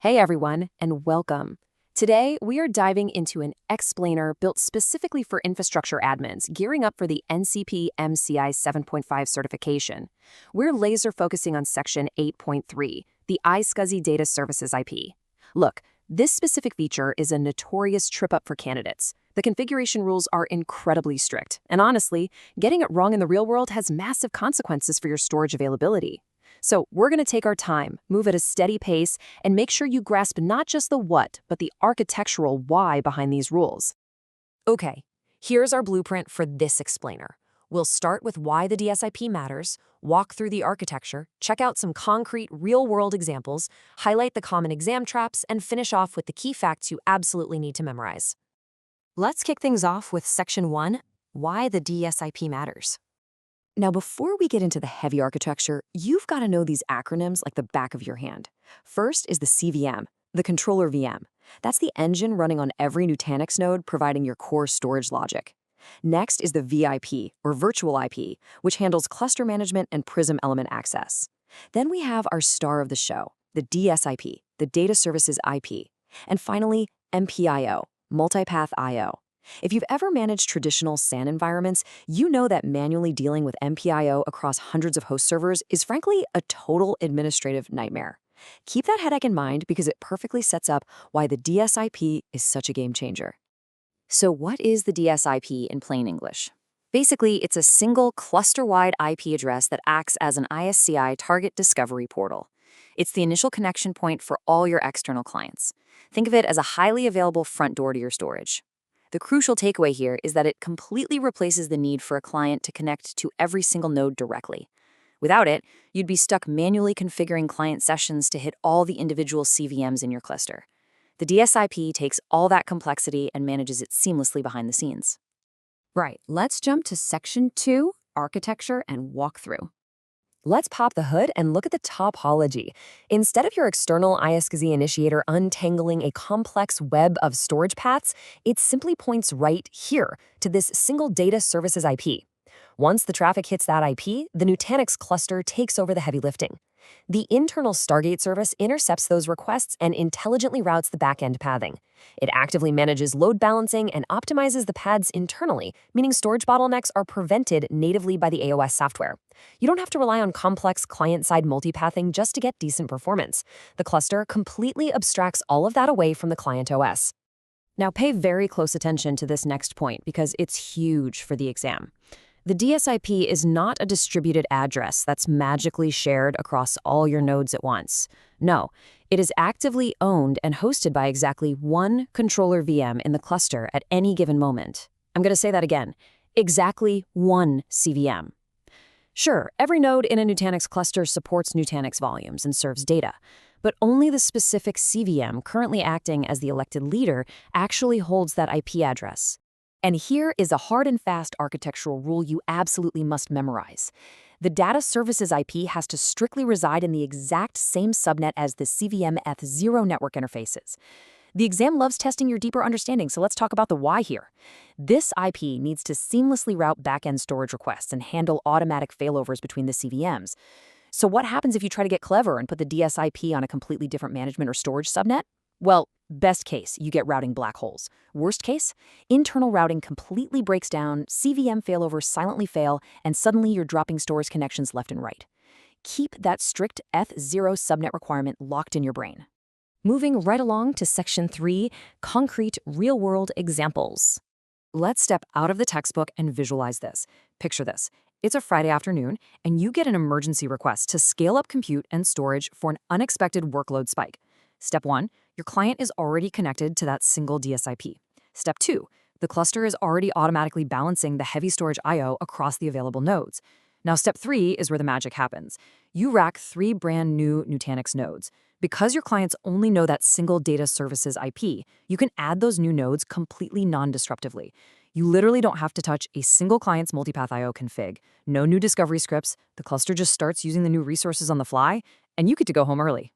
Hey everyone, and welcome. Today, we are diving into an explainer built specifically for infrastructure admins, gearing up for the NCP-MCI 7.5 certification. We're laser focusing on Section 8.3, the iSCSI Data Services IP. Look, this specific feature is a notorious trip-up for candidates. The configuration rules are incredibly strict, and honestly, getting it wrong in the real world has massive consequences for your storage availability. So we're going to take our time, move at a steady pace, and make sure you grasp not just the what, but the architectural why behind these rules. Okay, here's our blueprint for this explainer. We'll start with why the DSIP matters, walk through the architecture, check out some concrete, real-world examples, highlight the common exam traps, and finish off with the key facts you absolutely need to memorize. Let's kick things off with Section 1, why the DSIP matters. Now, before we get into the heavy architecture, you've got to know these acronyms like the back of your hand. First is the CVM, the controller VM. That's the engine running on every Nutanix node, providing your core storage logic. Next is the VIP, or virtual IP, which handles cluster management and Prism element access. Then we have our star of the show, the DSIP, the Data Services IP. And finally, MPIO, multipath I/O. If you've ever managed traditional SAN environments, you know that manually dealing with MPIO across hundreds of host servers is frankly a total administrative nightmare. Keep that headache in mind because it perfectly sets up why the DSIP is such a game changer. So what is the DSIP in plain English? Basically, it's a single cluster-wide IP address that acts as an iSCSI target discovery portal. It's the initial connection point for all your external clients. Think of it as a highly available front door to your storage. The crucial takeaway here is that it completely replaces the need for a client to connect to every single node directly. Without it, you'd be stuck manually configuring client sessions to hit all the individual CVMs in your cluster. The DSIP takes all that complexity and manages it seamlessly behind the scenes. Right, let's jump to Section 2, Architecture and Walkthrough. Let's pop the hood and look at the topology. Instead of your external iSCSI initiator untangling a complex web of storage paths, it simply points right here to this single data services IP. Once the traffic hits that IP, the Nutanix cluster takes over the heavy lifting. The internal Stargate service intercepts those requests and intelligently routes the back-end pathing. It actively manages load balancing and optimizes the paths internally, meaning storage bottlenecks are prevented natively by the AOS software. You don't have to rely on complex client-side multipathing just to get decent performance. The cluster completely abstracts all of that away from the client OS. Now pay very close attention to this next point because it's huge for the exam. The DSIP is not a distributed address that's magically shared across all your nodes at once. No, it is actively owned and hosted by exactly one controller VM in the cluster at any given moment. I'm going to say that again. Exactly one CVM. Sure, every node in a Nutanix cluster supports Nutanix volumes and serves data, but only the specific CVM currently acting as the elected leader actually holds that IP address. And here is a hard and fast architectural rule you absolutely must memorize. The data services IP has to strictly reside in the exact same subnet as the CVM Eth0 network interfaces. The exam loves testing your deeper understanding, so let's talk about the why here. This IP needs to seamlessly route back-end storage requests and handle automatic failovers between the CVMs. So what happens if you try to get clever and put the DSIP on a completely different management or storage subnet? Well, best case, you get routing black holes. Worst case, internal routing completely breaks down, CVM failovers silently fail, and suddenly you're dropping storage connections left and right. Keep that strict Eth0 subnet requirement locked in your brain. Moving right along to Section 3, Concrete Real-World Examples. Let's step out of the textbook and visualize this. Picture this. It's a Friday afternoon, and you get an emergency request to scale up compute and storage for an unexpected workload spike. Step 1, your client is already connected to that single DSIP. Step 2, the cluster is already automatically balancing the heavy storage I/O across the available nodes. Now, Step 3 is where the magic happens. You rack 3 brand new Nutanix nodes. Because your clients only know that single data services IP, you can add those new nodes completely non-disruptively. You literally don't have to touch a single client's multipath I/O config. No new discovery scripts. The cluster just starts using the new resources on the fly, and you get to go home early.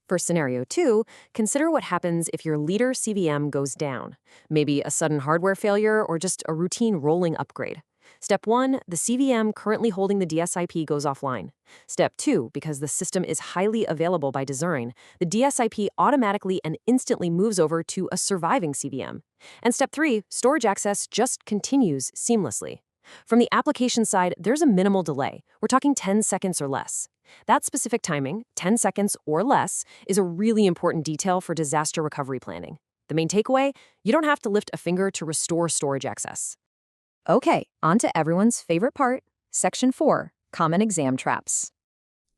For scenario 2, consider what happens if your leader CVM goes down. Maybe a sudden hardware failure or just a routine rolling upgrade. Step 1, the CVM currently holding the DSIP goes offline. Step 2, because the system is highly available by design, the DSIP automatically and instantly moves over to a surviving CVM. And step 3, storage access just continues seamlessly. From the application side, there's a minimal delay. We're talking 10 seconds or less. That specific timing, 10 seconds or less, is a really important detail for disaster recovery planning. The main takeaway, you don't have to lift a finger to restore storage access. Okay, on to everyone's favorite part, Section 4, Common Exam Traps.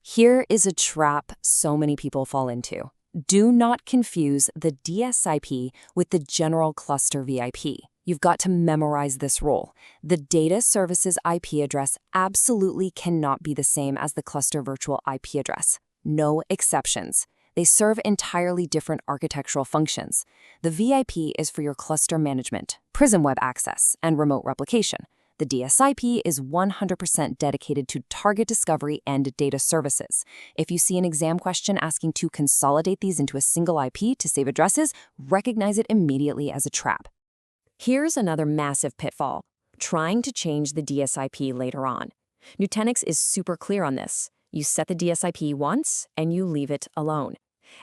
Here is a trap so many people fall into. Do not confuse the DSIP with the general cluster VIP. You've got to memorize this rule. The data services IP address absolutely cannot be the same as the cluster virtual IP address. No exceptions. They serve entirely different architectural functions. The VIP is for your cluster management, Prism Web Access, and remote replication. The DSIP is 100% dedicated to target discovery and data services. If you see an exam question asking to consolidate these into a single IP to save addresses, recognize it immediately as a trap. Here's another massive pitfall, trying to change the DSIP later on. Nutanix is super clear on this. You set the DSIP once, and you leave it alone.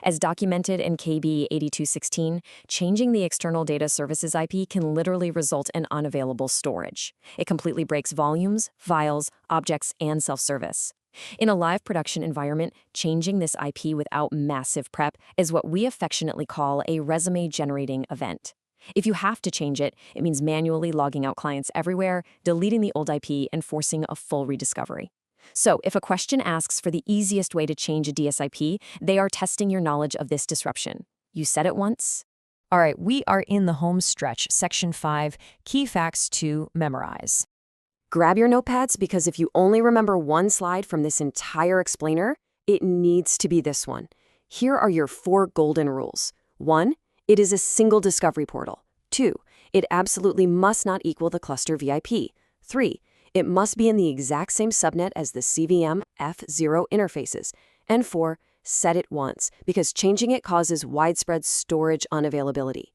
As documented in KB 8216, changing the external data services IP can literally result in unavailable storage. It completely breaks volumes, files, objects, and self-service. In a live production environment, changing this IP without massive prep is what we affectionately call a resume-generating event. If you have to change it, it means manually logging out clients everywhere, deleting the old IP, and forcing a full rediscovery. So, if a question asks for the easiest way to change a DSIP, they are testing your knowledge of this disruption. You said it once? All right, we are in the home stretch, Section 5, Key Facts to Memorize. Grab your notepads because if you only remember one slide from this entire explainer, it needs to be this one. Here are your 4 golden rules. 1, it is a single discovery portal. 2, it absolutely must not equal the cluster VIP. 3, it must be in the exact same subnet as the CVM F0 interfaces. And 4, set it once, because changing it causes widespread storage unavailability.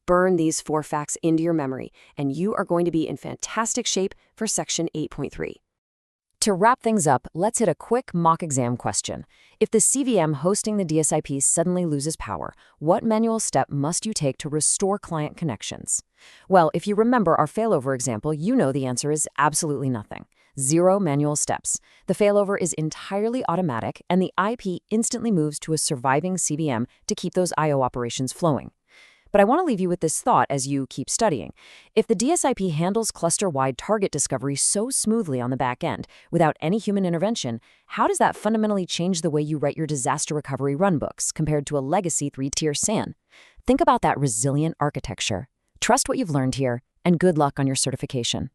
Burn these 4 facts into your memory, and you are going to be in fantastic shape for Section 8.3. To wrap things up, let's hit a quick mock exam question. If the CVM hosting the DSIP suddenly loses power, what manual step must you take to restore client connections? Well, if you remember our failover example, you know the answer is absolutely nothing. 0 manual steps. The failover is entirely automatic, and the IP instantly moves to a surviving CVM to keep those I/O operations flowing. But I want to leave you with this thought as you keep studying. If the DSIP handles cluster-wide target discovery so smoothly on the back end, without any human intervention, how does that fundamentally change the way you write your disaster recovery runbooks compared to a legacy 3-tier SAN? Think about that resilient architecture. Trust what you've learned here, and good luck on your certification.